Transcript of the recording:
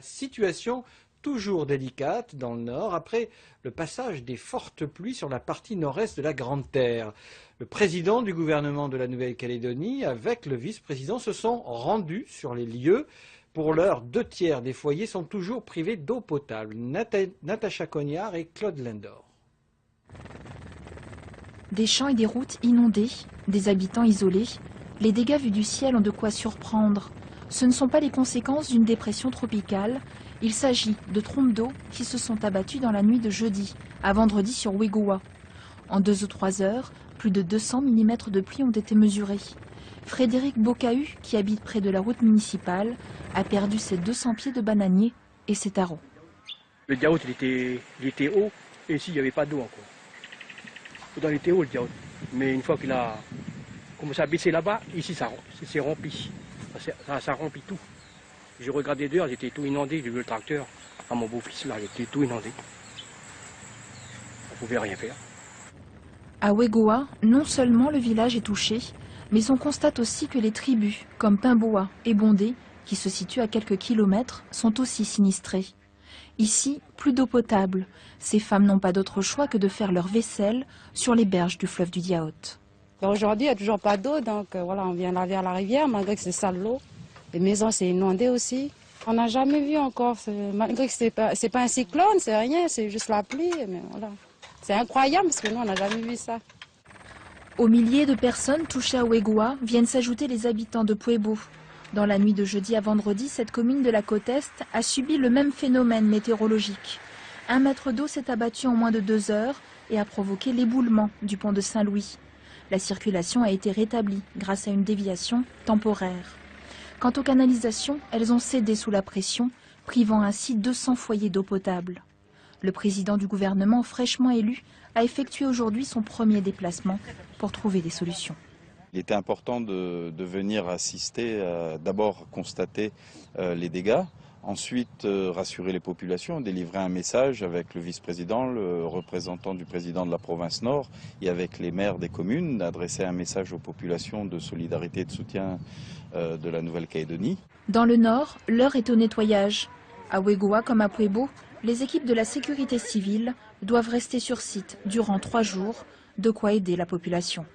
Situation toujours délicate dans le nord après le passage des fortes pluies sur la partie nord-est de la Grande Terre. Le président du gouvernement de la Nouvelle-Calédonie avec le vice-président se sont rendus sur les lieux. Pour l'heure, 2/3 des foyers sont toujours privés d'eau potable. Natacha Cognard et Claude Lindor. Des champs et des routes inondés, des habitants isolés, les dégâts vus du ciel ont de quoi surprendre. Ce ne sont pas les conséquences d'une dépression tropicale, il s'agit de trompes d'eau qui se sont abattues dans la nuit de jeudi à vendredi sur Wegowa. En 2 ou 3 heures, plus de 200 mm de pluie ont été mesurés. Frédéric Bocahu, qui habite près de la route municipale, a perdu ses 200 pieds de bananier et ses tarots. Le Diaout, il était haut, et ici, il n'y avait pas d'eau encore. Dans il était haut, le Diaout. Mais une fois qu'il a commencé à baisser là-bas, ici, ça s'est rempli. Ça remplit tout. J'ai regardé dehors, j'étais tout inondé. J'ai vu le tracteur à mon beau-fils, là, il était tout inondé. On ne pouvait rien faire. À Wegowa, non seulement le village est touché, mais on constate aussi que les tribus, comme Pimboa et Bondé, qui se situent à quelques kilomètres, sont aussi sinistrées. Ici, plus d'eau potable. Ces femmes n'ont pas d'autre choix que de faire leur vaisselle sur les berges du fleuve du Diaout. Aujourd'hui, il n'y a toujours pas d'eau, donc voilà, on vient laver à la rivière, malgré que c'est sale l'eau. Les maisons, c'est inondé aussi. On n'a jamais vu encore, malgré que c'est pas un cyclone, c'est rien, c'est juste la pluie, mais voilà. C'est incroyable, parce que nous, on n'a jamais vu ça. Aux milliers de personnes touchées à Wegowa viennent s'ajouter les habitants de Puebo. Dans la nuit de jeudi à vendredi, cette commune de la côte Est a subi le même phénomène météorologique. 1 mètre d'eau s'est abattu en moins de 2 heures et a provoqué l'éboulement du pont de Saint-Louis. La circulation a été rétablie grâce à une déviation temporaire. Quant aux canalisations, elles ont cédé sous la pression, privant ainsi 200 foyers d'eau potable. Le président du gouvernement fraîchement élu a effectué aujourd'hui son premier déplacement pour trouver des solutions. Il était important de venir assister, d'abord constater les dégâts, ensuite rassurer les populations, délivrer un message avec le vice-président, le représentant du président de la province Nord et avec les maires des communes, adresser un message aux populations de solidarité et de soutien de la Nouvelle-Calédonie. Dans le Nord, l'heure est au nettoyage. À Wegowa comme à Puebo, les équipes de la sécurité civile doivent rester sur site durant 3 jours, de quoi aider la population.